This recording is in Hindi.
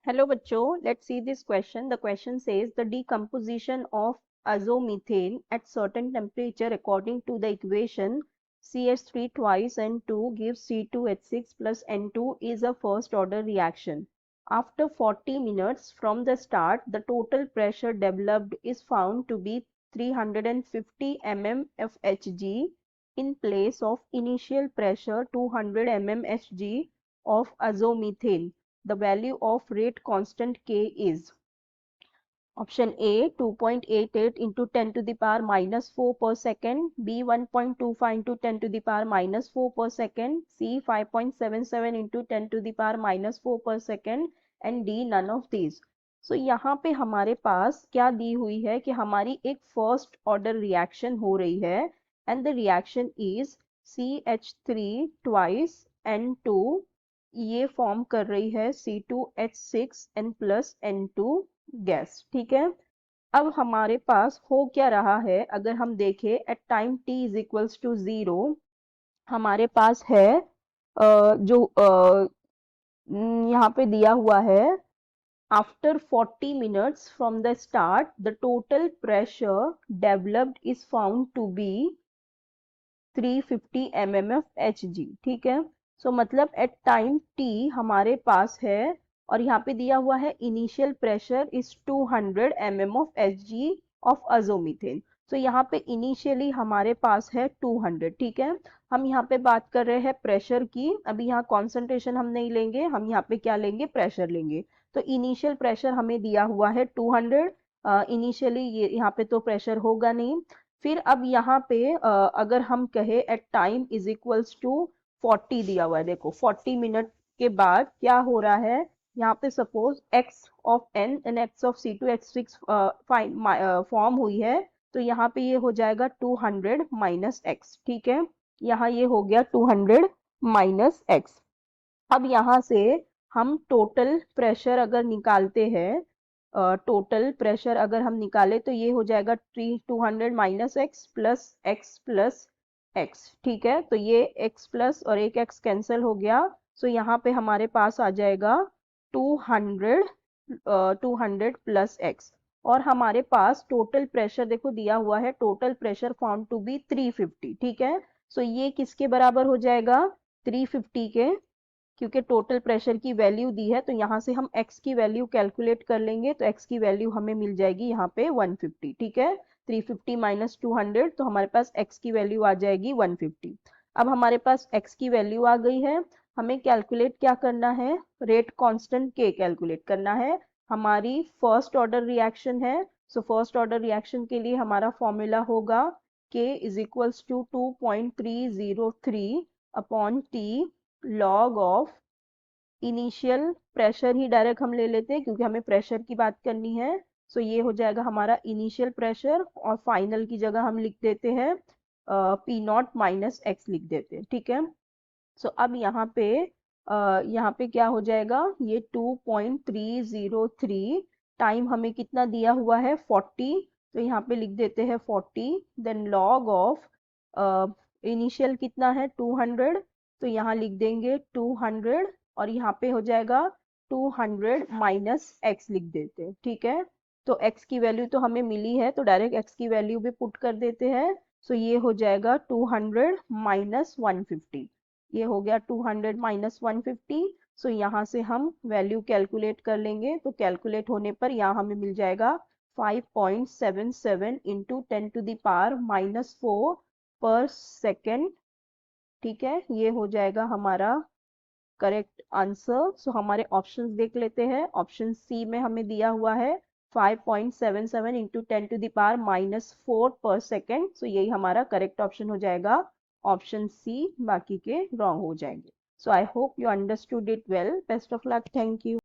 Hello bachcho, let's see this question. The question says the decomposition of azomethane at certain temperature according to the equation CH3 twice N2 gives C2H6 plus N2 is a first order reaction. After 40 minutes from the start, the total pressure developed is found to be 350 mmFHg in place of initial pressure 200 mmHg of azomethane. The value of rate constant K is option A 2.88 into 10 to the power minus 4 per second, B 1.25 into 10 to the power minus 4 per second, C 5.77 into 10 to the power minus 4 per second and D none of these. So यहाँ पे हमारे पास क्या दी हुई है कि हमारी एक फर्स्ट ऑर्डर रिएक्शन हो रही है and the reaction is CH3 twice N2, ये फॉर्म कर रही है C2H6 N plus N2 gas. ठीक है, अब हमारे पास हो क्या रहा है, अगर हम देखें at time t is equals to 0 हमारे पास है जो यहाँ पे दिया हुआ है after 40 minutes from the start the total pressure developed is found to be 350 mmFHg। ठीक है, सो मतलब एट टाइम t हमारे पास है और यहाँ पे दिया हुआ है initial pressure is 200 mmFHg of azomethane. So यहाँ पे इनिशियली हमारे पास है 200। ठीक है, हम यहाँ पे बात कर रहे हैं प्रेशर की, अभी यहाँ कॉन्सेंट्रेशन हम नहीं लेंगे, हम यहाँ पे क्या लेंगे, प्रेशर लेंगे। तो इनिशियल प्रेशर हमें दिया हुआ है 200, इनिशियली ये यहाँ पे तो प्रेशर होगा नहीं। फिर अब यहाँ पे अगर हम कहे at time is equals to 40 दिया हुआ है, देखो 40 मिनट के बाद क्या हो रहा है, यहाँ पे suppose x of n and x of C2H6 form हुई है, तो यहाँ पे ये हो जाएगा 200 माइनस x। ठीक है, यहाँ ये हो गया 200 माइनस x। अब यहाँ से हम टोटल प्रेशर अगर निकालते हैं, टोटल प्रेशर अगर हम निकाले तो ये हो जाएगा 200 माइनस एक्स प्लस एक्स। ठीक है, तो ये x प्लस और एक x कैंसिल हो गया, सो यहाँ पे हमारे पास आ जाएगा 200 प्लस x और हमारे पास टोटल प्रेशर देखो दिया हुआ है, total pressure found to be 350। ठीक है, सो ये किसके बराबर हो जाएगा, 350 के, क्योंकि टोटल प्रेशर की वैल्यू दी है तो यहाँ से हम x की वैल्यू कैलकुलेट कर लेंगे, तो x की वैल्यू हमें मिल जाएगी यहाँ पे 150। ठीक है, 350 माइनस 200 तो हमारे पास x की वैल्यू आ जाएगी 150। अब हमारे पास x की वैल्यू आ गई है, हमें कैलकुलेट क्या करना है, रेट कांस्टेंट k कैलकुलेट करना है। हमारी फर्स्ट ऑर्डर रिएक्शन है, सो फर्स्ट ऑर्डर रिएक्शन के लिए हमारा फॉर्मूला होगा k is equals to 2.303 upon t log of initial pressure ही डायरेक्ट हम ले लेते हैं क्योंकि हमें प्रेशर की बात करनी है। सो ये हो जाएगा हमारा इनिशियल प्रेशर और फाइनल की जगह हम लिख देते हैं पी नॉट माइनस एक्स लिख देते हैं। ठीक है, सो अब यहाँ पे क्या हो जाएगा, ये 2.303 टाइम हमें कितना दिया हुआ है 40, तो यहाँ पे लिख देते हैं 40, देन लॉग ऑफ इनिशियल कितना है 200, तो यहाँ लिख देंगे 200 और यहाँ पे हो जाएगा 200 माइनस एक्स लिख देते हैं। ठीक है, तो x की वैल्यू तो हमें मिली है तो डायरेक्ट x की वैल्यू भी पुट कर देते हैं, सो ये हो जाएगा 200 माइनस 150, ये हो गया 200 माइनस 150। सो यहाँ से हम वैल्यू कैलकुलेट कर लेंगे, तो कैलकुलेट होने पर यहाँ हमें मिल जाएगा 5.77 into 10 to the power minus 4 per second. ठीक है, ये हो जाएगा हमारा करेक्ट आंसर। सो हमारे ऑप्शंस देख लेते हैं, ऑप्शन सी में हमें दिया हुआ है 5.77 into 10 to the power minus 4 per second, सो यही हमारा करेक्ट ऑप्शन हो जाएगा ऑप्शन सी, बाकी के रॉन्ग हो जाएंगे। So I hope you understood it well, best of luck, thank you.